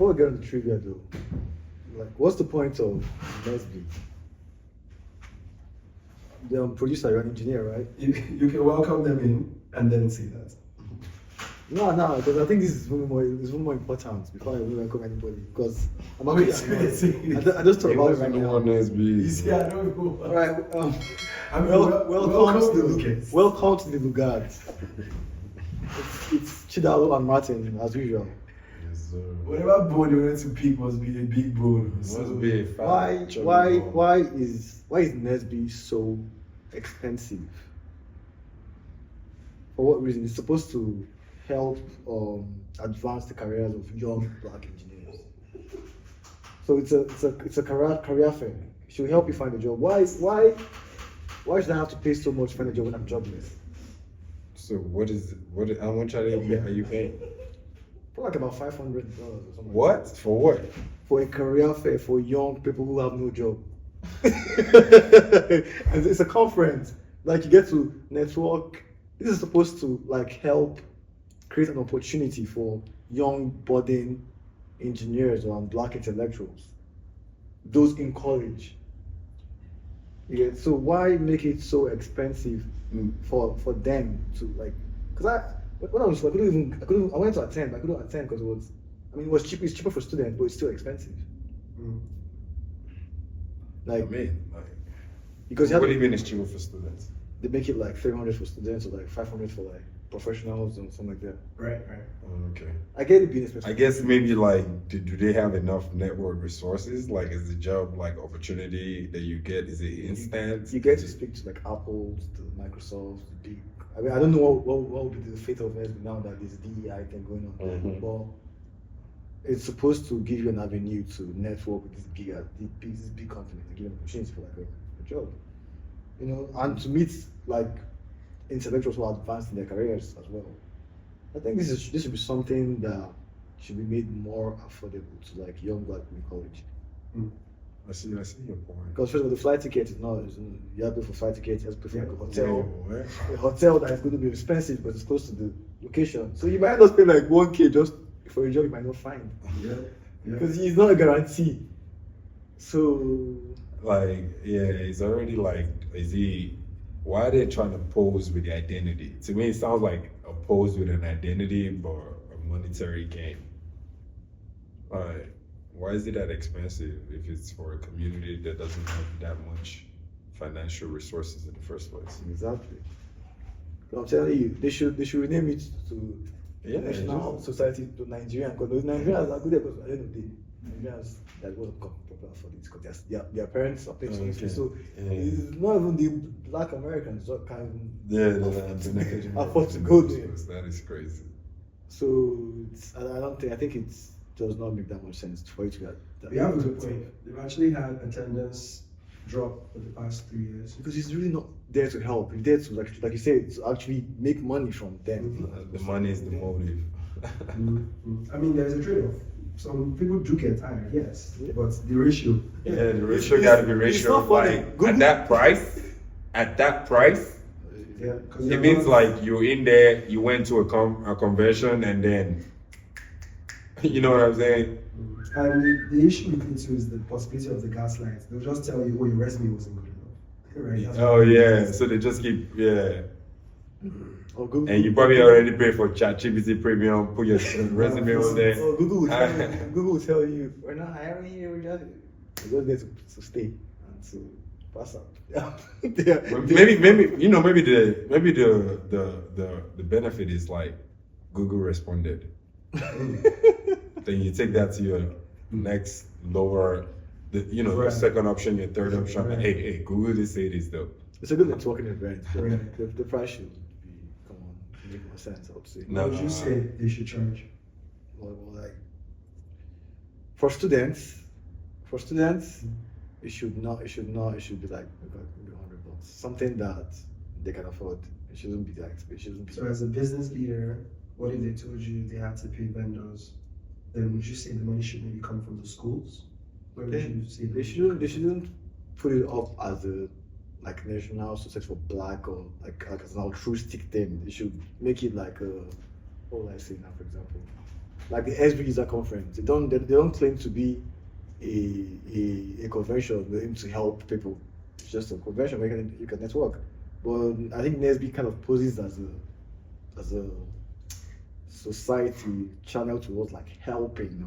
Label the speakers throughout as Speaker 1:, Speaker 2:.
Speaker 1: before we get on the trivia though, like, what's the point of Nesby? The producer, you're an engineer, right?
Speaker 2: You can welcome them in and then say that.
Speaker 1: No, because I think this is one more important before I even welcome anybody. Because I'm
Speaker 2: Wait,
Speaker 1: actually, I just thought about it right now.
Speaker 2: You see, I don't know.
Speaker 1: All right.
Speaker 2: I mean,
Speaker 1: welcome to the
Speaker 2: Lugards.
Speaker 1: welcome to the Lugards. It's Chidalo and Martin as usual.
Speaker 3: Yes, sir.
Speaker 2: Whatever bone you wanted to pick must be a big bone.
Speaker 3: Must be a fat
Speaker 1: Why
Speaker 3: chubby bone.
Speaker 1: is Nesby so expensive? For what reason? It's supposed to help advance the careers of young black engineers. So it's a career fair. It should help you find a job. Why should I have to pay so much to find a job when I'm jobless?
Speaker 3: So how much are you paying?
Speaker 1: For like about $500 or something.
Speaker 3: What? For what?
Speaker 1: For a career fair for young people who have no job. And it's a conference. Like you get to network. This is supposed to like help create an opportunity for young budding engineers or black intellectuals. Those in college. Yeah, so why make it so expensive for them to like? Because when I was, I went to attend, but I couldn't attend because it's cheaper for students, but it's still expensive. Like, because
Speaker 3: what do you mean it's cheaper for students?
Speaker 1: They make it like 300 for students or like 500 for like professionals or something like that.
Speaker 2: Right.
Speaker 3: Okay.
Speaker 1: I get it being expensive.
Speaker 3: I guess maybe like, do they have enough network resources? Like, is the job like opportunity that you get, is it instant?
Speaker 1: You get to speak to like Apple, to Microsoft, the big. I mean, I don't know what will be the fate of Nesby now that there's DEI thing going on, but it's supposed to give you an avenue to network with these big companies and give them opportunities for like a job, you know, and to meet like intellectuals who are advanced in their careers as well. I think this should be something that should be made more affordable to like young black people in college.
Speaker 3: I see your point.
Speaker 1: Because first of all, the flight ticket is not. You have to pay for flight tickets. You have to pay for like a hotel that is going to be expensive, but it's close to the location. So you might not pay like 1K just for a job you might not find. Because it's not a guarantee. So.
Speaker 3: Like, yeah, it's already like, why are they trying to pose with the identity? To me, it sounds like a pose with an identity, but a monetary gain. Like, why is it that expensive if it's for a community that doesn't have that much financial resources in the first place?
Speaker 1: Exactly. I'm telling you, they should rename it to National Society to Nigerian, because those Nigerians are good because at the end of the day, Nigerians that won't come popular for this because their parents are paying school fees. So it's not even the black Americans that can afford to go there.
Speaker 3: That is crazy.
Speaker 1: So I think it does not make that much sense for it to get that.
Speaker 2: You have a good point. They've actually had attendance drop for the past 3 years.
Speaker 1: Because he's really not there to help. He's there to, like you said, to actually make money from them.
Speaker 3: The money is the motive.
Speaker 2: I mean, there's a trade-off. Some people do get tired, yes, but the ratio.
Speaker 3: Yeah, the ratio got to be ratio. Like at that price,
Speaker 2: Yeah,
Speaker 3: it means like you're in there, you went to a convention, and then you know what I'm saying.
Speaker 2: And the issue with it too is the possibility of the gaslight. They'll just tell you, oh, your resume wasn't good enough. Right?
Speaker 3: Oh yeah, so they just keep
Speaker 1: Or Google,
Speaker 3: and you probably already pay for ChatGPT Premium, put your resume on there.
Speaker 1: Or Google will tell you, we're not hiring you, we're just there to stay and to pass out.
Speaker 3: Maybe the benefit is like Google responded. Then you take that to your next lower, your second option, your third option. Right. Hey, Google did say this though.
Speaker 1: It's a good networking event. The price should make more sense, I would say.
Speaker 2: What would you say they should charge?
Speaker 1: Well, like for students, it should be like maybe $100. Something that they can afford. It shouldn't be that expensive.
Speaker 2: So as a business leader, what if they told you they had to pay vendors? Then would you say the money should maybe come from the schools? Where would you say
Speaker 1: they shouldn't put it up as a like national society for black or like as an altruistic thing. They should make it like what will I say now, for example? like the SB User Conference. They don't claim to be a convention that aims to help people. It's just a convention where you can network. But I think NSB kind of poses as a society channel towards like helping. And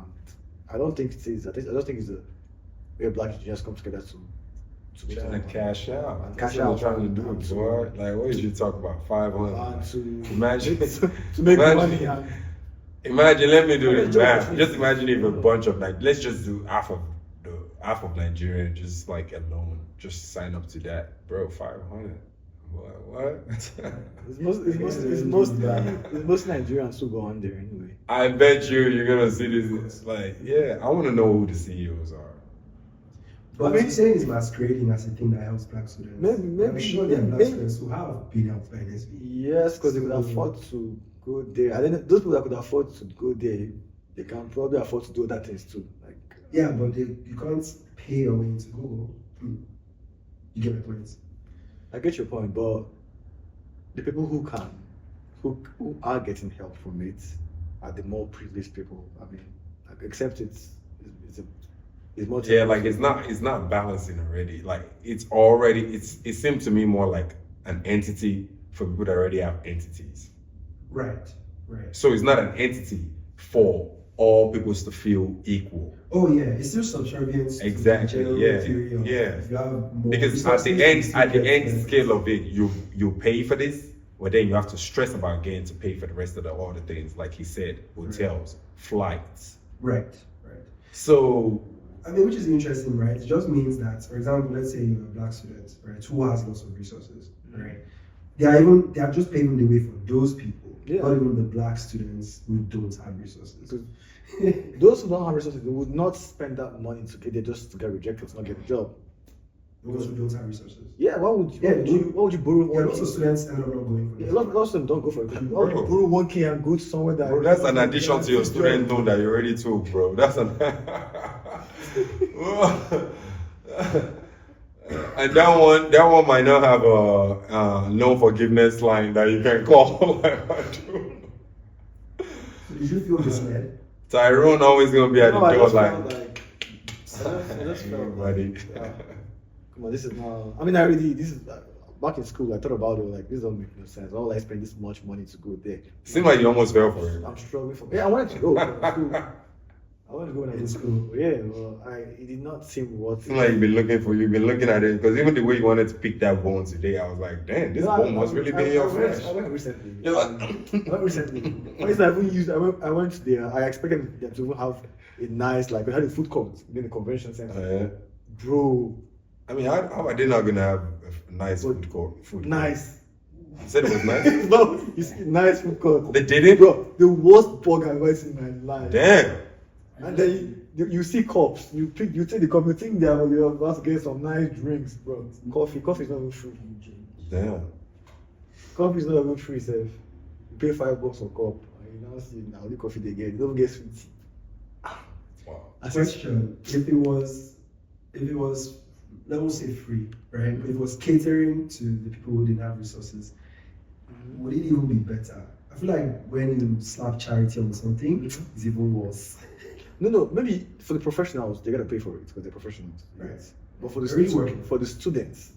Speaker 1: I don't think it is. I don't think it's a where black engineers come together to make
Speaker 3: Trying to
Speaker 1: money.
Speaker 3: cash out.
Speaker 1: And
Speaker 3: That's
Speaker 1: cash
Speaker 3: what
Speaker 1: out.
Speaker 3: they're trying to do,
Speaker 1: And to-
Speaker 3: boy. Like, what did you talk about? 500.
Speaker 1: And to
Speaker 3: Imagine.
Speaker 1: to make
Speaker 3: Imagine.
Speaker 1: money. And,
Speaker 3: Imagine, let me do
Speaker 1: I'm
Speaker 3: this
Speaker 1: joking.
Speaker 3: math. Just imagine if a bunch of like, let's just do half of Nigeria, just like alone, just sign up to that, bro. 500. What?
Speaker 1: it's most Nigerians who go on there anyway.
Speaker 3: I bet you're gonna see this. It's like, yeah, I want to know who the CEOs are.
Speaker 2: But you're saying it's masquerading as a thing that helps black students.
Speaker 1: Maybe-
Speaker 2: I'm sure there are black
Speaker 1: maybe-
Speaker 2: students who have been helped by NSB.
Speaker 1: Yes, because they could afford to go there. And then those people that could afford to go there, they can probably afford to do other things too. Like
Speaker 2: Yeah, but you can't pay your way into Google. You get my point.
Speaker 1: I get your point, but the people who are getting help from it are the more privileged people. I mean, like, except it's more.
Speaker 3: Yeah, like it's not balancing already. Like it seems to me more like an entity for people that already have entities.
Speaker 2: Right.
Speaker 3: So it's not an entity for all people to feel equal.
Speaker 2: Oh yeah, it's still subservient to the
Speaker 3: Exactly.
Speaker 2: general
Speaker 3: Yeah.
Speaker 2: theory of
Speaker 3: Yeah.
Speaker 2: if you have more
Speaker 3: Because at the
Speaker 2: resources,
Speaker 3: end
Speaker 2: you get
Speaker 3: scale of it, you pay for this, but then you have to stress about getting to pay for the rest of the other things, like he said, hotels, flights.
Speaker 2: Right.
Speaker 3: So
Speaker 2: I mean, which is interesting, right? It just means that, for example, let's say you're a black student, right, who has lots of resources, right? They are just paving the way for those people, not even the black students who don't have resources.
Speaker 1: Those who don't have resources, they would not spend that money to get there just to get rejected, to not get a job.
Speaker 2: Those who don't have resources.
Speaker 1: Yeah, why would you borrow?
Speaker 2: Yeah, lots of students end up not going for
Speaker 1: Yeah,
Speaker 2: it.
Speaker 1: a lot of them don't go for it. Why would you borrow 1K and go to somewhere that?
Speaker 3: bro, that's an addition to your student loan that you already took, bro. That's an and that one might not have a loan forgiveness line that you can call. Like,
Speaker 2: Did you feel misled?
Speaker 3: Tyrone always gonna be at the
Speaker 1: I
Speaker 3: door
Speaker 1: just felt
Speaker 3: like,
Speaker 1: I just felt
Speaker 3: buddy.
Speaker 1: Come on, this is not. I mean, this is back in school. I thought about it. Like, this don't make no sense. Why would I spend this much money to go there?
Speaker 3: Seems like you almost fell for it.
Speaker 1: I'm struggling for. Yeah, I wanted to go. To school. I wanted to go when I was in school. Yeah, well, it did not seem worth
Speaker 3: Seems like you've been looking at it, because even the way you wanted to pick that bone today, I was like, damn, this bone must really be in your flesh.
Speaker 1: I went recently.
Speaker 3: You're like,
Speaker 1: I went recently. When I even used, I went there. I expected them to even have a nice, like, we had a food court in the convention center. Bro,
Speaker 3: I mean, how are they not gonna have a nice food court?
Speaker 1: nice.
Speaker 3: You said it was nice?
Speaker 1: No, you see, nice food court.
Speaker 3: They did it?
Speaker 1: Bro, the worst burger I've ever seen in my life.
Speaker 3: Damn.
Speaker 1: And then you see cups. You take the cup. You think they're about to get some nice drinks, bro. Coffee is not even free.
Speaker 3: Damn.
Speaker 1: Coffee is not even free, sef. You pay $5 a cup. And you now see now the coffee they get. You don't get sweet.
Speaker 3: Wow.
Speaker 2: Question: if it was, let us say free, right? If it was catering to the people who didn't have resources, would it even be better? I feel like when you slap charity on something, it's even worse.
Speaker 1: No. Maybe for the professionals, they gotta pay for it because they're professionals,
Speaker 2: Right.
Speaker 1: But for the
Speaker 2: They're already working.
Speaker 1: for the students,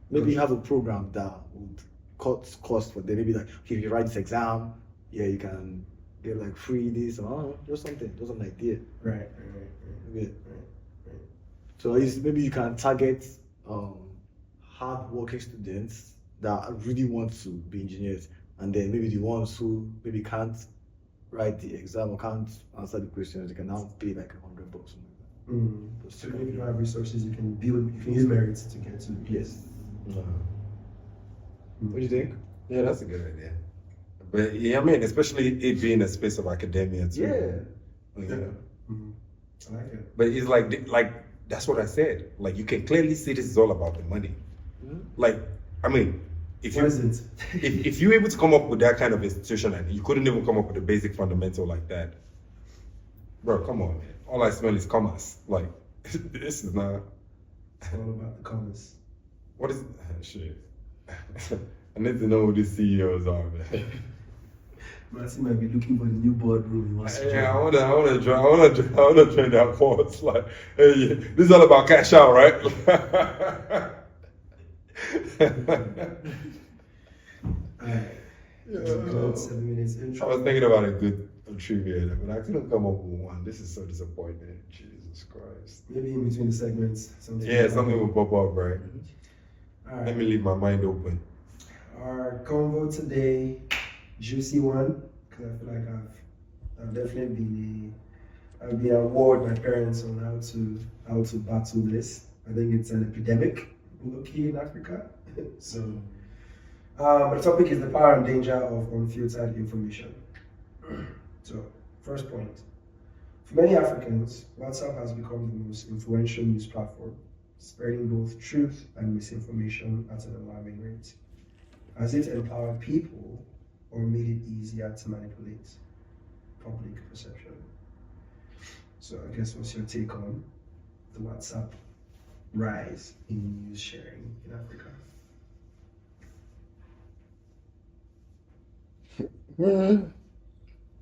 Speaker 1: maybe you have a program that would cut cost for them. Maybe like, okay, if you write this exam, yeah, you can get like free this or I don't know, just something, just an idea.
Speaker 2: Right.
Speaker 1: Yeah. So maybe you can target hard-working students that really want to be engineers, and then maybe the ones who maybe can't write the exam or can't answer the questions, they can now pay like $100 or something like that.
Speaker 2: So if you don't have resources, you can use merits to get to.
Speaker 1: Yes. What do you think?
Speaker 3: Yeah, that's a good idea. But yeah, I mean, especially it being a space of academia too.
Speaker 1: Yeah.
Speaker 3: Yeah.
Speaker 2: I like it.
Speaker 3: But it's like that's what I said. Like, you can clearly see this is all about the money. Like, I mean, if you're able to come up with that kind of institution and you couldn't even come up with a basic fundamental like that, bro, come on, man. All I smell is commerce. Like, this is not.
Speaker 2: It's all about the commerce.
Speaker 3: What is shit? I need to know who these CEOs are, man.
Speaker 2: Martin might be looking for the new boardroom he wants to join.
Speaker 3: Yeah, I wanna join that course. Like, hey, this is all about cash out, right?
Speaker 2: Alright.
Speaker 3: Yeah.
Speaker 2: 7 minutes intro.
Speaker 3: I was thinking about a good trivia, but I couldn't come up with one. This is so disappointing. Jesus Christ.
Speaker 2: Maybe in between the segments.
Speaker 3: Something will pop up, right?
Speaker 2: Alright.
Speaker 3: Let me leave my mind open.
Speaker 2: Our convo today, juicy one, because I feel like I've definitely I've been awarded my parents on how to battle this. I think it's an epidemic, low-key in Africa. So, the topic is the power and danger of unfiltered information. So, first point. For many Africans, WhatsApp has become the most influential news platform, spreading both truth and misinformation at an alarming rate. Has it empowered people or made it easier to manipulate public perception? So I guess what's your take on the WhatsApp rise in news sharing in Africa?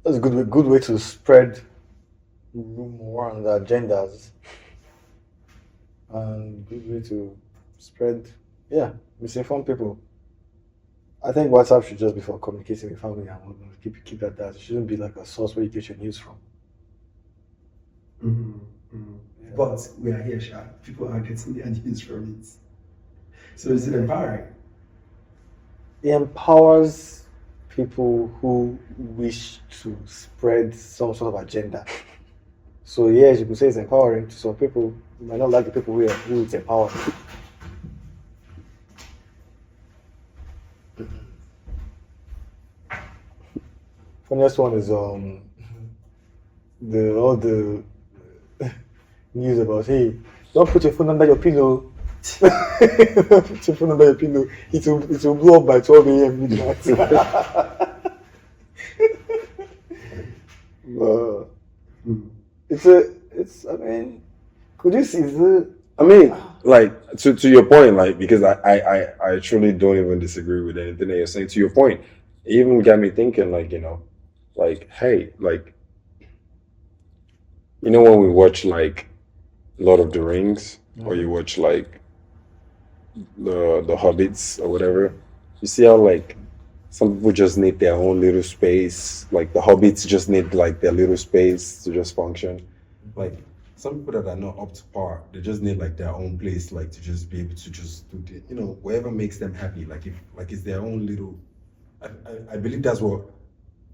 Speaker 1: That's a good way to spread rumor and agendas, and good way to spread, misinform people. I think WhatsApp should just be for communicating with family and whatnot. Keep that. It shouldn't be like a source where you get your news from. Yeah.
Speaker 2: But we are here, Sha. People are getting their news from it. So is it empowering?
Speaker 1: It empowers people who wish to spread some sort of agenda. So yes, you could say it's empowering to some people. You might not like the people who it's empowering. Funniest one is all the news about, hey, don't put your phone under your pillow. Put your phone under your pillow. It will blow up by 12 a.m. midnight. Could you see the?
Speaker 4: I mean, like to your point, like, because I truly don't even disagree with anything that you're saying. To your point, it even got me thinking, like, like, hey, like, when we watch like Lord of the Rings, or you watch like the Hobbits or whatever, you see how like some people just need their own little space. Like the Hobbits just need like their little space to just function.
Speaker 3: Like some people that are not up to par, they just need like their own place, like to just be able to just do the, whatever makes them happy. Like if like it's their own little. I believe that's what.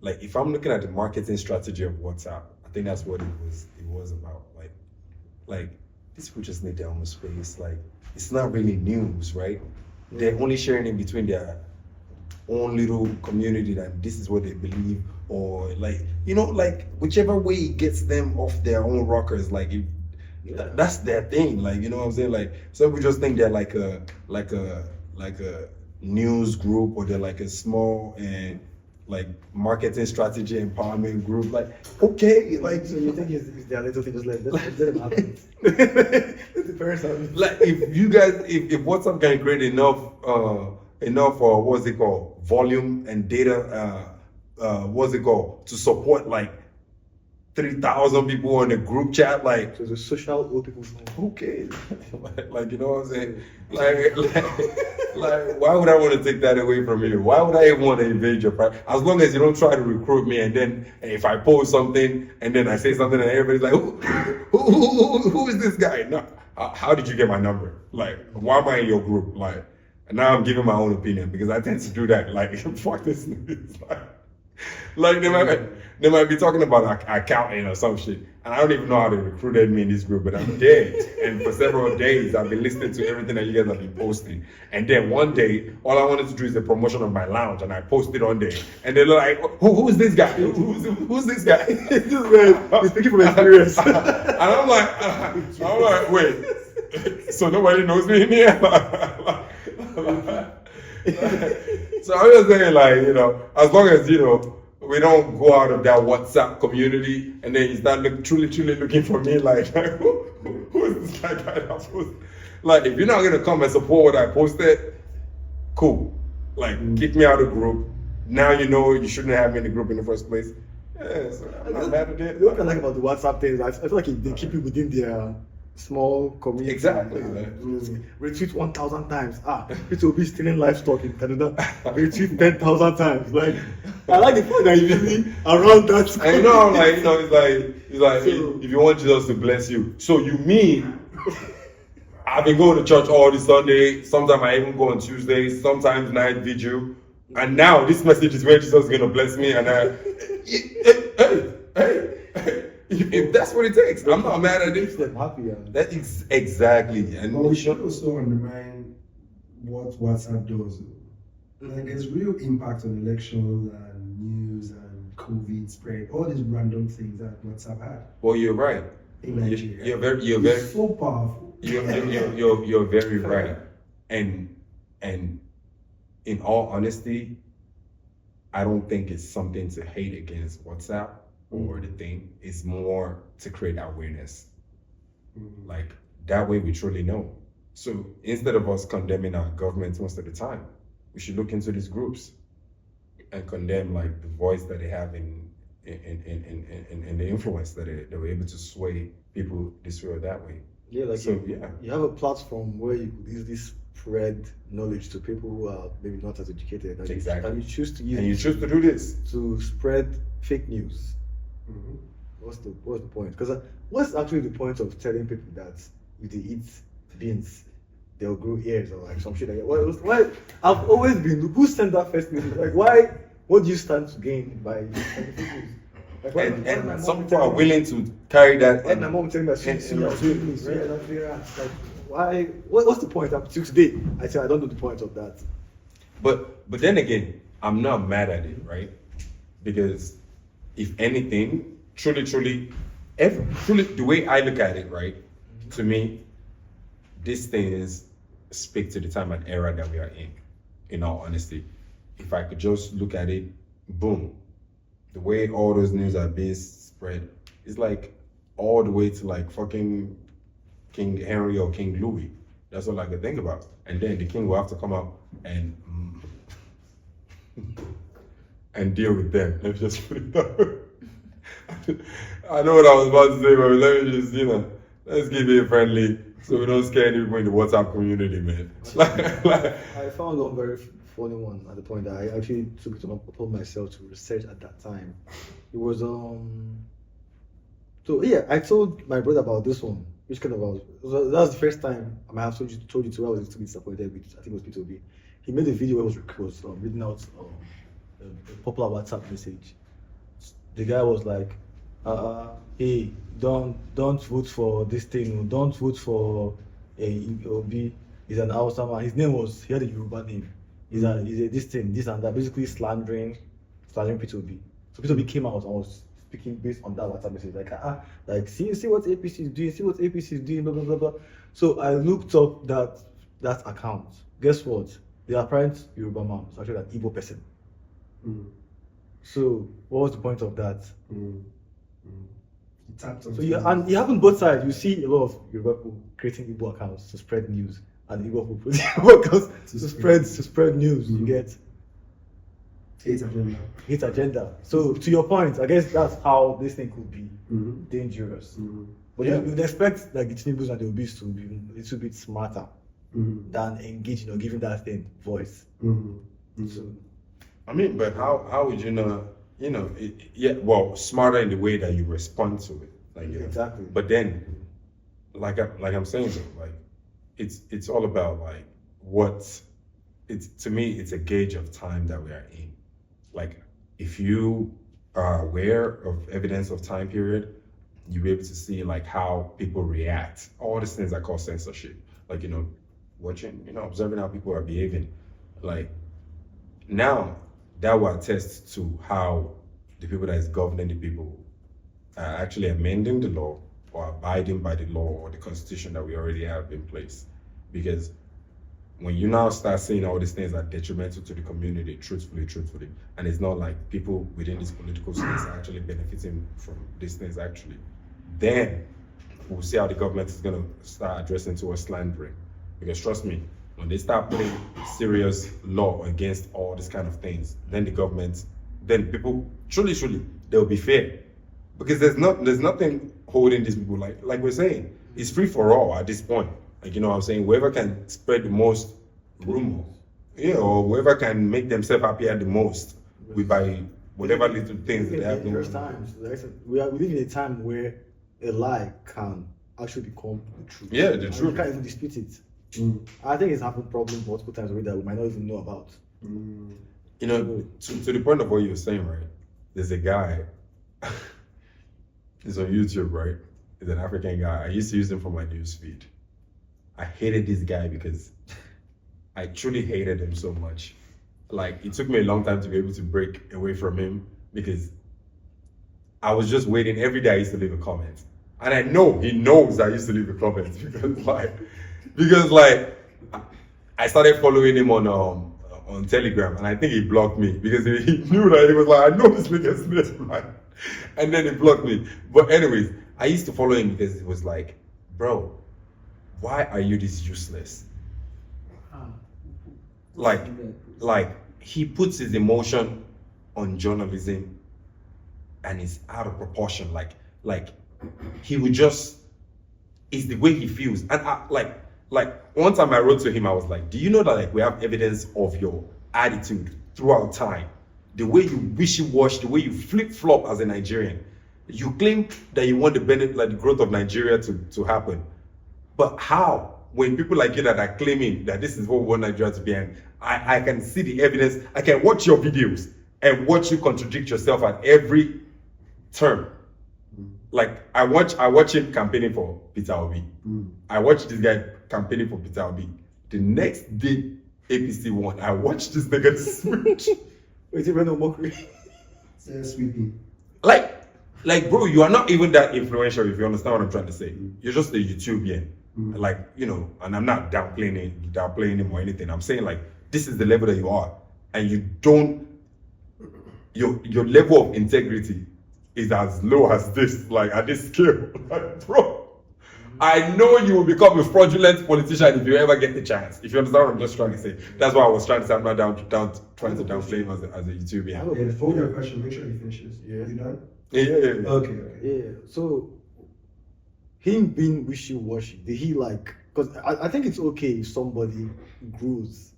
Speaker 3: Like if I'm looking at the marketing strategy of WhatsApp, I think that's what it was about. Like these people just need their own space. Like it's not really news, right? They're only sharing in between their own little community that this is what they believe, or like like whichever way it gets them off their own rockers. Like that's their thing. Like what I'm saying. Like some people just think they're like a news group, or they're like a small and like marketing strategy empowerment group. Like okay, like
Speaker 1: So you think it's their little thing, just let them happen. The parents are
Speaker 3: like if WhatsApp can create enough what's it called, volume and data, to support like 3,000 people on the group chat, like
Speaker 1: so the social old people.
Speaker 3: okay, like what I'm saying, like why would I want to take that away from you? Why would I even want to invade your privacy? As long as you don't try to recruit me, and then if I post something and then I say something and everybody's like, who is this guy? No, how did you get my number? Like, why am I in your group? Like, and now I'm giving my own opinion because I tend to do that. Like, fuck this. Like they might be talking about accounting or some shit, and I don't even know how they recruited me in this group, but I'm dead. And for several days, I've been listening to everything that you guys have been posting. And then one day, all I wanted to do is the promotion of my lounge, and I posted on there. And they're like, "Who's this guy? Who's this guy?"
Speaker 1: He's speaking from experience.
Speaker 3: And I'm like, wait. So nobody knows me in here. So I'm just saying, like, as long as we don't go out of that WhatsApp community and then you start truly looking for me, like who is this guy that posted? Like, if you're not gonna come and support what I posted, cool. Like, kick me out of the group. now you know you shouldn't have me in the group in the first place. Yeah, so I'm not mad at it.
Speaker 1: What I like about the WhatsApp thing is I feel like they keep it within their small community.
Speaker 3: Exactly.
Speaker 1: Retweet 1,000 times. It will be stealing livestock in Canada. Retweet 10,000 times. Like, I like the fact that you really around that.
Speaker 3: And you know, like, you know, it's like
Speaker 1: So-
Speaker 3: if you want Jesus to bless you, so you mean I've been going to church all this Sunday. Sometimes I even go on Tuesdays. Sometimes night vigil. And now this message is where Jesus is gonna bless me. And if that's what it takes, I'm not mad at
Speaker 1: Makes
Speaker 3: it.
Speaker 1: them happy.
Speaker 3: That is exactly. And
Speaker 2: But we should also undermine what WhatsApp does. Like, there's real impact on elections and news and COVID spread, all these random things that WhatsApp had
Speaker 3: well, you're right.
Speaker 2: in Nigeria.
Speaker 3: You're very
Speaker 2: It's so powerful.
Speaker 3: you're very right. And in all honesty, I don't think it's something to hate against WhatsApp or the thing. It's more to create awareness. Like that way we truly know. So instead of us condemning our governments most of the time, we should look into these groups and condemn like the voice that they have in the influence that they were able to sway people this way or that way.
Speaker 1: Yeah, like
Speaker 3: So yeah.
Speaker 1: you have a platform where you could easily spread knowledge to people who are maybe not as educated. And
Speaker 3: Exactly.
Speaker 1: And you choose to use
Speaker 3: And you
Speaker 1: it
Speaker 3: choose to do this.
Speaker 1: to spread fake news. What's the point? Because what's actually the point of telling people that if they eat beans, they'll grow ears or like some shit like that? Why? I've always been, who sent that first news? Like, why? What do you stand to gain by sending fake news? Like, why- why my
Speaker 3: And
Speaker 1: mom
Speaker 3: some people
Speaker 1: telling
Speaker 3: are
Speaker 1: me-
Speaker 3: willing to carry that.
Speaker 1: Why my mom telling me that
Speaker 3: and-
Speaker 1: she was doing this? Yeah, that's very rats. Like, why? What's the point? Up till today, I say I don't know the point of that.
Speaker 3: But then again, I'm not mad at it, right? Because if anything, truly, the way I look at it, right? To me, these things speak to the time and era that we are in all honesty. If I could just look at it, boom, the way all those news are being spread, it's like all the way to like fucking King Henry or King Louis. That's all I could think about. And then the king will have to come out and deal with them. Let me just put it that way. I know what I was about to say, but let me just, let's keep it friendly so we don't scare any people in the WhatsApp community, man.
Speaker 1: I found one very funny one at the point that I actually took it upon myself to research at that time. It was So yeah, I told my brother about this one, which kind of that was the first time I might have told you to. I was a little bit disappointed with. I think it was P2B. He made a video where he was reading out a popular WhatsApp message. The guy was like, "Hey, don't vote for this thing. Don't vote for a Obi. He's an Hausa man. His name was, he had a Yoruba name. He's a this thing, this and that. Basically slandering P2B. So P2B came out and was speaking based on that WhatsApp message, like see what APC is doing, see what APC is doing, blah blah blah blah. So I looked up that account. Guess what? The apparent Yoruba man was actually an Igbo person. So what was the point of that?
Speaker 2: He tapped
Speaker 1: So
Speaker 2: onto
Speaker 1: you
Speaker 2: it.
Speaker 1: and you have on both sides. You see a lot of Yoruba people creating Igbo accounts to spread news, and Igbo people creating Igbo accounts to spread news. You get
Speaker 2: Hate agenda.
Speaker 1: hate agenda. So to your point, I guess that's how this thing could be dangerous. But you'd expect like the Tinubus and the Obis to be a little bit smarter than engaging or giving that thing voice. So
Speaker 3: I mean, but how would you know? Smarter in the way that you respond to it,
Speaker 1: Exactly.
Speaker 3: But then, like I'm saying, though, like it's all about like to me, it's a gauge of time that we are in. Like, if you are aware of evidence of time period, you'll be able to see like how people react. All these things I call censorship. Like, watching, observing how people are behaving. Like, now that will attest to how the people that is governing the people are actually amending the law or abiding by the law or the constitution that we already have in place. Because when you now start saying all these things are detrimental to the community, truthfully, and it's not like people within this political space are actually benefiting from these things actually, then we'll see how the government is going to start addressing towards slandering. Because trust me, when they start putting serious law against all these kind of things, then the government, then people truly, they'll be fair. Because there's nothing holding these people, like we're saying, it's free for all at this point. Like, you know what I'm saying? Whoever can spread the most rumor, yeah, or whoever can make themselves happier the most with by whatever little things that they have
Speaker 1: There's
Speaker 3: going on.
Speaker 1: times, we live in a time where a lie can actually become the truth.
Speaker 3: Yeah, the
Speaker 1: And
Speaker 3: truth.
Speaker 1: You can't even dispute it.
Speaker 2: Mm.
Speaker 1: I think it's happened probably multiple times already that we might not even know about.
Speaker 2: Mm.
Speaker 3: You know, to the point of what you were saying, right? There's a guy, he's on YouTube, right? He's an African guy. I used to use him for my news feed. I hated this guy because I truly hated him so much. Like, it took me a long time to be able to break away from him because I was just waiting. Every day I used to leave a comment. And I know he knows I used to leave a comment because I started following him on Telegram, and I think he blocked me because he knew that he was like, I know this nigga's name, man. And then he blocked me. But anyways, I used to follow him because it was like, bro, why are you this useless? Like he puts his emotion on journalism and it's out of proportion. Like he would just, it's the way he feels. And like one time I wrote to him, I was like, do you know that like we have evidence of your attitude throughout time? The way you wishy-wash, the way you flip-flop as a Nigerian. You claim that you want the benefit, like the growth of Nigeria to happen. But how? When people like you that are claiming that this is what we want Nigeria to be, and I can see the evidence, I can watch your videos and watch you contradict yourself at every turn. Like I watch him campaigning for Peter Obi. I watch this guy campaigning for Peter Obi. The next day APC won, I watched this nigga switch.
Speaker 1: Wait, it no mockery.
Speaker 2: Sweeping.
Speaker 3: Like bro, you are not even that influential if you understand what I'm trying to say. You're just a YouTuber. Like, you know, and I'm not downplaying him or anything. I'm saying like this is the level that you are. And you don't your level of integrity is as low as this, like at this scale. Like, bro, I know you will become a fraudulent politician if you ever get the chance. If you understand what I'm just trying to say. That's why I was trying to say I'm not trying to downplay him as a YouTuber.
Speaker 2: Yeah, before your question, make sure he finishes.
Speaker 1: Yeah.
Speaker 2: You done?
Speaker 3: Yeah.
Speaker 2: Okay.
Speaker 1: Yeah. So him being wishy-washy, did he like? Because I think it's okay if somebody grows.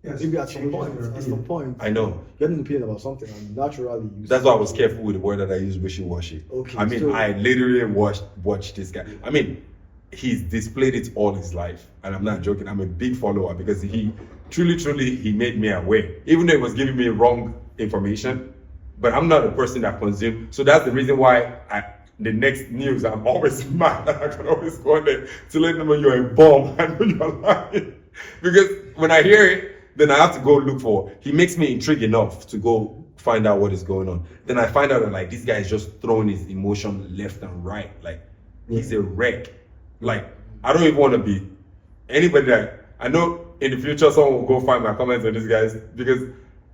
Speaker 2: Yes.
Speaker 1: Maybe at some point,
Speaker 3: I know.
Speaker 1: you had an opinion about something, and naturally,
Speaker 3: That's why I was careful with the word that I use, wishy-washy.
Speaker 1: Okay,
Speaker 3: I mean,
Speaker 1: so-
Speaker 3: I literally watched this guy. I mean, he's displayed it all his life, and I'm not joking. I'm a big follower because he truly he made me aware, even though he was giving me wrong information. But I'm not a person that consumes, so that's the reason why the next news I'm always mad. I can always go on there to let them know you're a bomb. I know you're lying because when I hear it, then I have to go look for. He makes me intrigued enough to go find out what is going on. Then I find out that like this guy is just throwing his emotion left and right. Like he's a wreck. Like I don't even want to be anybody that I know in the future someone will go find my comments on this guy because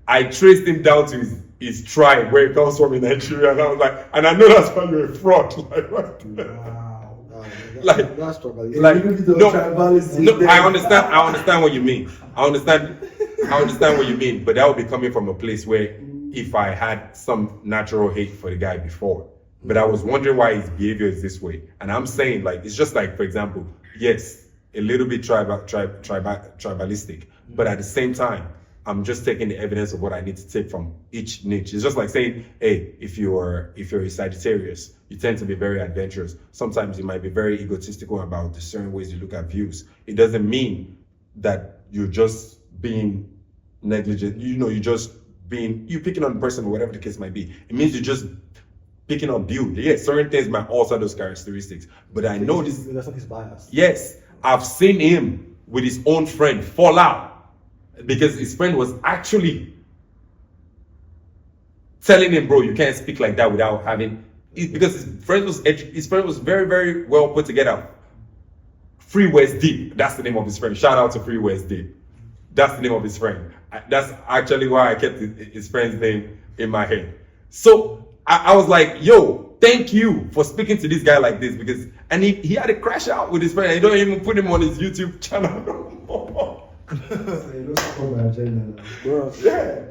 Speaker 3: I traced him down to his tribe where he comes from in Nigeria, and I was like, and I know that's why you're a fraud. Like what?
Speaker 2: Wow.
Speaker 3: Like-
Speaker 1: that's trouble.
Speaker 3: Like,
Speaker 2: A little bit of
Speaker 3: no,
Speaker 2: tribalism
Speaker 3: no,
Speaker 2: there.
Speaker 3: I understand what you mean. I understand what you mean, but that would be coming from a place where if I had some natural hate for the guy before, but I was wondering why his behavior is this way. And I'm saying like, it's just like, for example, yes, a little bit tribalistic, but at the same time, I'm just taking the evidence of what I need to take from each niche. It's just like saying, hey, if you're a Sagittarius, you tend to be very adventurous. Sometimes you might be very egotistical about the certain ways you look at views. It doesn't mean that you're just being negligent. You know, you're picking on the person or whatever the case might be. It means you're just picking on beauty. Yes, certain things might also have those characteristics. But I know this.
Speaker 1: That's not his bias.
Speaker 3: Yes, I've seen him with his own friend fall out because his friend was actually telling him, bro, you can't speak like that without having it, because his friend was very, very well put together. Free West Deep, that's the name of his friend. Shout out to Free West Deep. That's the name of his friend. That's actually why I kept his friend's name in my head. So I was like, yo, thank you for speaking to this guy like this, because and he had a crash out with his friend. He don't even put him on his YouTube channel no more.
Speaker 2: So you don't support my agenda now.
Speaker 1: Bro, yeah.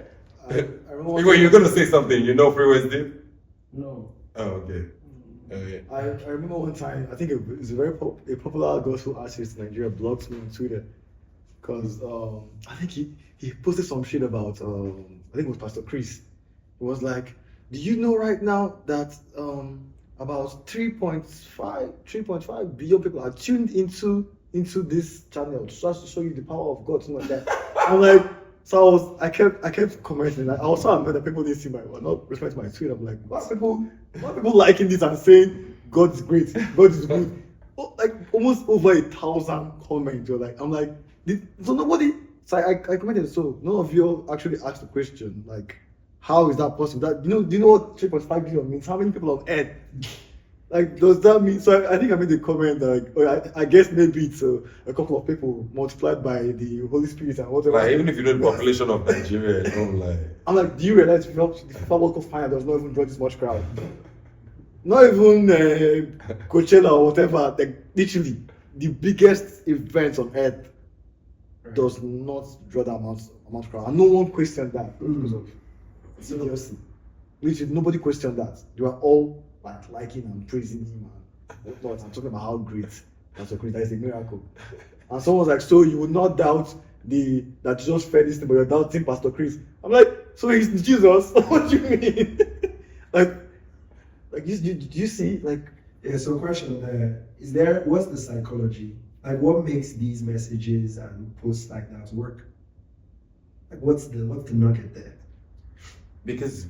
Speaker 1: I remember one
Speaker 3: Wait,
Speaker 1: time-
Speaker 3: you're gonna say something? You know, Free West did?
Speaker 2: No.
Speaker 3: Oh, okay. Yeah.
Speaker 1: I remember one time, I think it was a popular gospel artist in Nigeria blocked me on Twitter because I think he posted some shit about I think it was Pastor Chris. It was like, do you know right now that about 3.5 billion people are tuned into this channel just to show you the power of God, something like that. I'm like, so I kept commenting. I was so annoyed that people didn't see my, not respect my tweet. I'm like, why are people liking this and saying God is great, God is good? Oh, like almost over 1,000 comments. I'm like, so nobody. So I commented. So none of you actually asked the question, like, how is that possible? That do you know what 3.5 billion means? How many people on earth? Like, does that mean? So I think I made a comment like, I guess maybe it's a couple of people multiplied by the Holy Spirit and whatever.
Speaker 3: Like, even if you know the population of Nigeria, you know, like.
Speaker 1: I'm like, do you realize the FIFA World Cup final does not even draw this much crowd? Not even Coachella or whatever. Like, literally, the biggest event on earth does not draw that amount of crowd, and no one questioned that because of seriously. Literally, nobody questioned that. They were all like liking and praising him and whatnot. I'm talking about how great Pastor Chris. That is a miracle. And someone was like, so you would not doubt that Jesus fed this thing, but you're doubting Pastor Chris. I'm like, so he's Jesus? What do you mean? like you see, like.
Speaker 2: Yeah, so question what's the psychology? Like, what makes these messages and posts like that work? Like, what's the nugget there?
Speaker 3: Because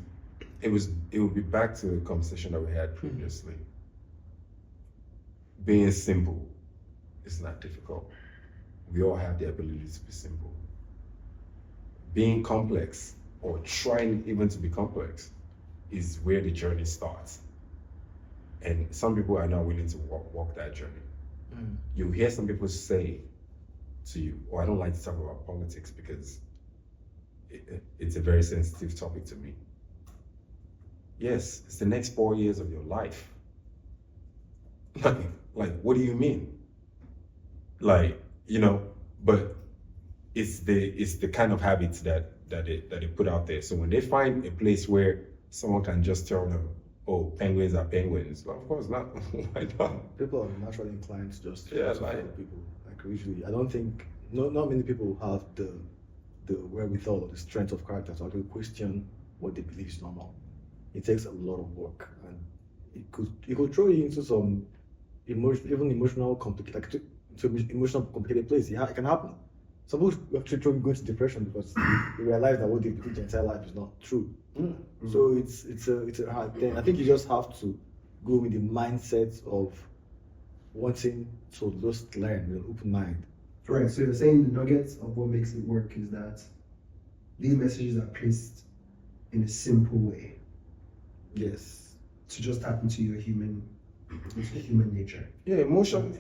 Speaker 3: it would be back to the conversation that we had previously. Being simple is not difficult. We all have the ability to be simple. Being complex, or trying even to be complex, is where the journey starts. And some people are not willing to walk that journey. You hear some people say to you, I don't like to talk about politics because it's a very sensitive topic to me. Yes, it's the next 4 years of your life. Like, what do you mean? Like, but it's the kind of habits that they put out there. So when they find a place where someone can just tell them, oh, penguins are penguins, well, of course not. Why not?
Speaker 1: People are naturally inclined to just
Speaker 3: like
Speaker 1: people. Like, usually, I don't think not many people have the wherewithal or the strength of character to actually question what they believe is normal. It takes a lot of work, and it could throw you into some emotional complicated place. Yeah, it can happen. Some people actually go into depression because they realize that what they believe their entire life is not true. So it's a hard thing. I think you just have to go with the mindset of wanting to just learn with an open mind.
Speaker 2: Right. So you're saying the nuggets of what makes it work is that these messages are placed in a simple way.
Speaker 1: Yes.
Speaker 2: To just tap into your human nature.
Speaker 3: Yeah, emotion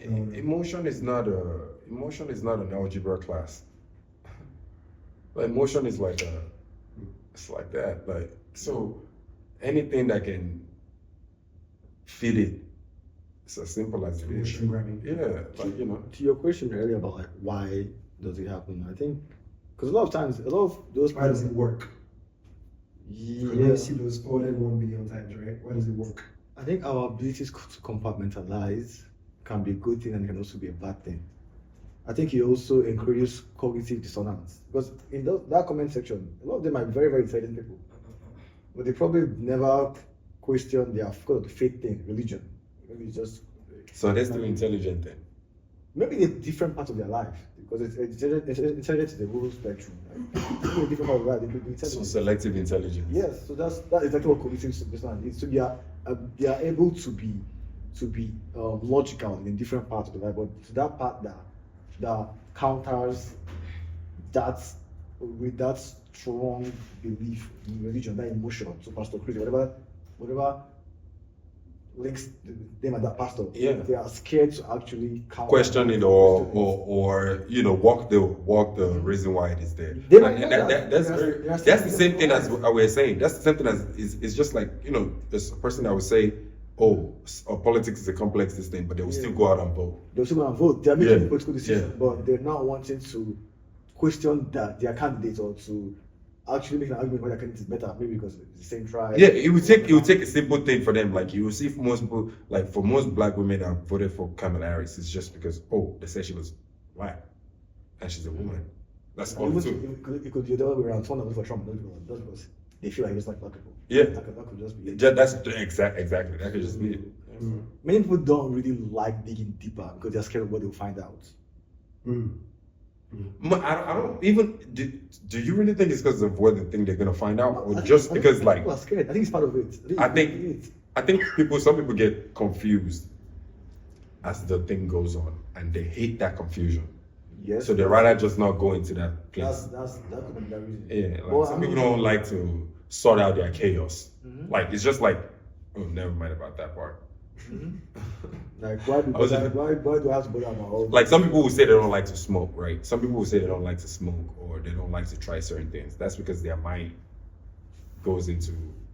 Speaker 3: is not an algebra class. Like, emotion is it's like that. Like, so anything that can fit it, it's as simple as it is. Yeah, like,
Speaker 1: To your question earlier about like why does it happen, I think because a lot of times those
Speaker 2: Why does it work?
Speaker 1: Yeah.
Speaker 2: You see those forwarded 1 billion times, right? Why does it work?
Speaker 1: I think our abilities to compartmentalize can be a good thing and it can also be a bad thing. I think it also encourages cognitive dissonance because in that comment section, a lot of them are very, very intelligent people, but they probably never question their faith thing, religion. Maybe it's just
Speaker 3: so they're still intelligent then.
Speaker 1: maybe in a different part of their life because intelligence is a whole spectrum. Right? Maybe a different part of life, they could be intelligent.
Speaker 3: So selective intelligence.
Speaker 1: Yes, so that's exactly what cognitive dissonance is. So they are able to be logical in different parts of the life, but to that part that counters that with that strong belief in religion, that emotion. So Pastor Chris, whatever links them and that pastor, they are scared to actually
Speaker 3: question it or walk the reason why it is there. That's the same thing as we're saying. That's the same thing as it's just like, there's a person that would say, politics is a complex thing, but they will still go out and vote.
Speaker 1: They'll still go out and vote. They're making political decisions, but they're not wanting to question that their candidate or to actually make an argument why their candidate is better, maybe because it's the same tribe.
Speaker 3: Yeah, it would take a simple thing for them. Like you will see for most people, like for most black women that voted for Kamala Harris, it's just because they said she was black and she's a woman. That's all
Speaker 1: Even
Speaker 3: too.
Speaker 1: it could be the other way around. Someone that voted for Trump just because they feel like it's like black people.
Speaker 3: Yeah.
Speaker 1: That could just be it.
Speaker 3: That's exactly. That could just be it.
Speaker 1: Many people don't really like digging deeper because they're scared of what they'll find out.
Speaker 3: I don't even. Do you really think it's because of what they think they're gonna find out, or
Speaker 1: I
Speaker 3: just
Speaker 1: think
Speaker 3: because like?
Speaker 1: people are scared. I think it's part of it.
Speaker 3: I think some people get confused as the thing goes on, and they hate that confusion.
Speaker 1: Yes.
Speaker 3: So they rather just not go into that place.
Speaker 1: That could be that reason.
Speaker 3: Yeah, like
Speaker 1: Well,
Speaker 3: some people don't like to sort out their chaos. Like it's just like, oh, never mind about that part.
Speaker 1: Like why do I have to bother about all?
Speaker 3: Like some people will say they don't like to smoke, right? Some people will say they don't like to smoke or they don't like to try certain things. That's because their mind goes into,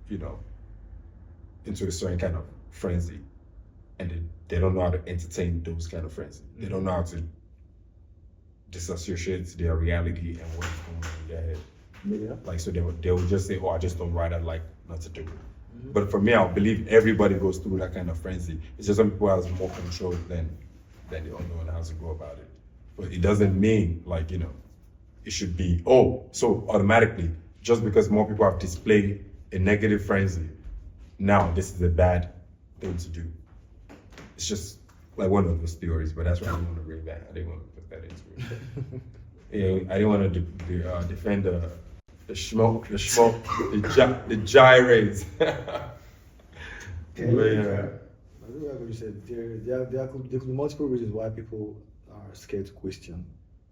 Speaker 3: into a certain kind of frenzy, and they don't know how to entertain those kind of frenzy. They don't know how to disassociate their reality and what's going on in their head.
Speaker 1: Yeah.
Speaker 3: Like so they will just say, oh, I just don't write. I'd like not to do it. But for me, I believe everybody goes through that kind of frenzy. It's just some people have more control than they don't know how to go about it. But it doesn't mean like, it should be, so automatically, just because more people have displayed a negative frenzy, now this is a bad thing to do. It's just like one of those theories, but that's why I didn't want to bring that. I didn't want to put that into it. I didn't want to defend the smoke, the gyrates.
Speaker 2: Okay.
Speaker 3: But, yeah.
Speaker 1: I think like what you said, there could be multiple reasons why people are scared to question.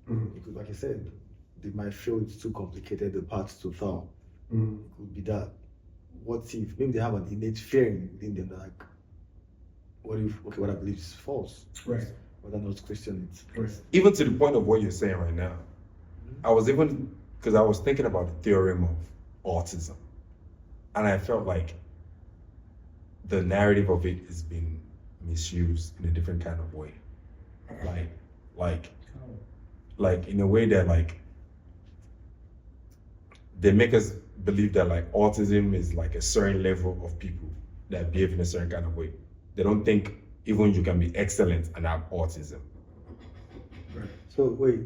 Speaker 1: Because, like I said, they might feel it's too complicated, the path to thought. It could be that. What if maybe they have an innate fearing within them that like, what I believe is false.
Speaker 2: Right.
Speaker 1: Whether not question it.
Speaker 2: Right.
Speaker 3: Even to the point of what you're saying right now, I was thinking about the theorem of autism, and I felt like the narrative of it is being misused in a different kind of way, like in a way that like they make us believe that like autism is like a certain level of people that behave in a certain kind of way. They don't think even you can be excellent and have autism.
Speaker 2: Right.
Speaker 1: So wait,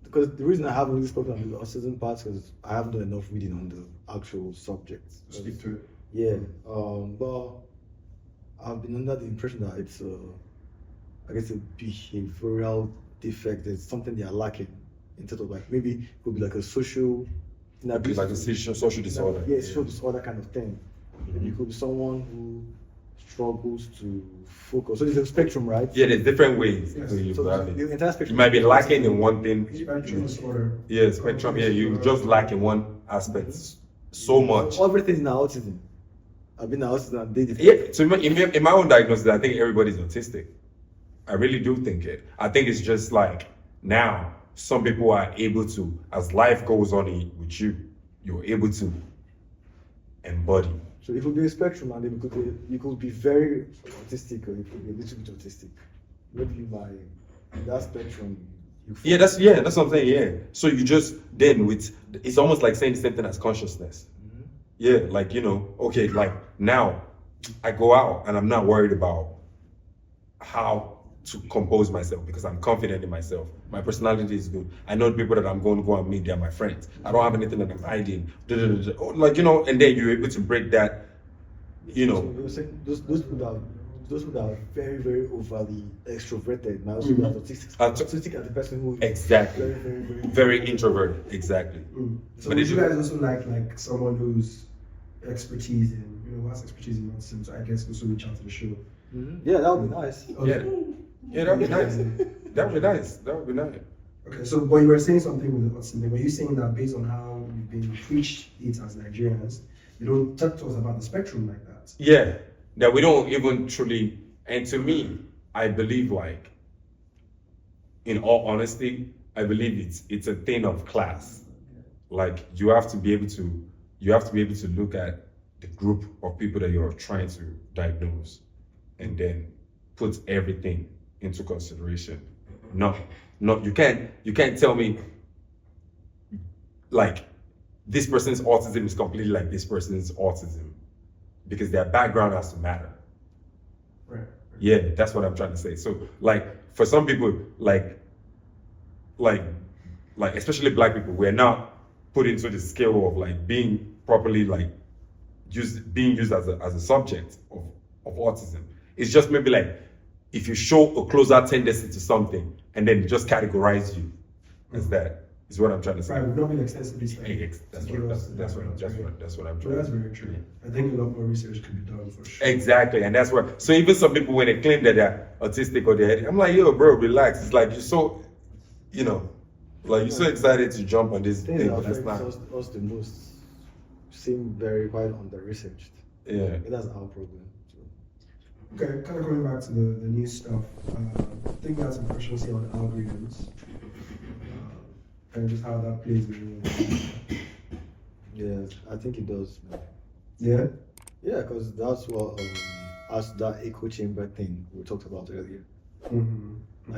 Speaker 1: because the reason I haven't really spoken on the autism part is because I haven't done enough reading on the actual subject.
Speaker 2: Speak to it.
Speaker 1: Yeah, but I've been under the impression that it's I guess a behavioral defect. It's something they are lacking in terms of like maybe it could be like a social,
Speaker 3: It's like a social disorder.
Speaker 1: Yeah, social disorder kind of thing. Maybe it could be someone who struggles to focus. So there's a spectrum, right?
Speaker 3: Yeah, there's different ways.
Speaker 2: Yes.
Speaker 3: to
Speaker 1: So
Speaker 3: have it.
Speaker 1: the entire spectrum.
Speaker 3: You might be lacking in one thing.
Speaker 2: Spectrum disorder.
Speaker 3: Yeah, spectrum. Yeah, you just lack in one aspect so much.
Speaker 1: Everything is now autism. I've been autism and they
Speaker 3: Yeah, so in my own diagnosis, I think everybody's autistic. I really do think it. I think it's just like now some people are able to, as life goes on with you, you're able to embody.
Speaker 1: So it could be a spectrum, and you could be very autistic, or you could be a little bit autistic. Maybe by that spectrum.
Speaker 3: That's what I'm saying. Yeah. So you just then it's almost like saying the same thing as consciousness. Yeah, like okay, like now I go out and I'm not worried about how to compose myself because I'm confident in myself. My personality is good. I know the people that I'm going to go and meet, they're my friends. I don't have anything that I'm hiding. Like, and then you're able to break that,
Speaker 1: So you're saying those people that are very, very overly extroverted might also be autistic. Autistic as the person who is
Speaker 3: exactly
Speaker 1: very, very, very,
Speaker 3: very introverted. Exactly.
Speaker 2: So would you guys also like someone who's expertise in, who has expertise in autism, so I guess also reach out to the show?
Speaker 1: Yeah, that would be nice.
Speaker 2: Okay.
Speaker 3: Yeah, that would be nice. That would be nice.
Speaker 2: Okay, so but you were saying something with the autism. Were you saying that based on how you've been preached it as Nigerians, you don't talk to us about the spectrum like that?
Speaker 3: Yeah, that we don't even truly. And to me, I believe like, in all honesty, I believe it's a thing of class. Like you have to be able to look at the group of people that you're trying to diagnose, and then put everything into consideration. No, you can't tell me like this person's autism is completely like this person's autism, because their background has to matter.
Speaker 2: Right.
Speaker 3: Yeah, that's what I'm trying to say. So like for some people, like especially black people, we're not put into the scale of like being properly like being used as a subject of autism. It's just maybe like if you show a closer tendency to something and then just categorize you as that is what I'm trying to say.
Speaker 2: Right, we've not been extensively studied.
Speaker 3: That's
Speaker 2: to
Speaker 3: what
Speaker 2: give
Speaker 3: I'm
Speaker 2: us
Speaker 3: trying
Speaker 2: Well, that's
Speaker 3: to
Speaker 2: very true. I think a lot more research could be done for sure.
Speaker 3: Exactly, and that's where. So even some people, when they claim that they're autistic or they're, I'm like, yo, bro, relax. It's like you're so, like you're so excited to jump on this
Speaker 1: Things
Speaker 3: thing,
Speaker 1: that
Speaker 3: but that's
Speaker 1: affect
Speaker 3: not.
Speaker 1: us the most seem very quite under-researched.
Speaker 3: Yeah.
Speaker 1: I think that's our problem. So.
Speaker 2: Okay, kind of coming back to the new stuff. I think that's some questions here on algorithms. And just how that plays a role.
Speaker 1: Yeah, I think it does. Man.
Speaker 2: Yeah?
Speaker 1: Yeah, because that's what as that echo chamber thing we talked about earlier.
Speaker 2: Mm-hmm.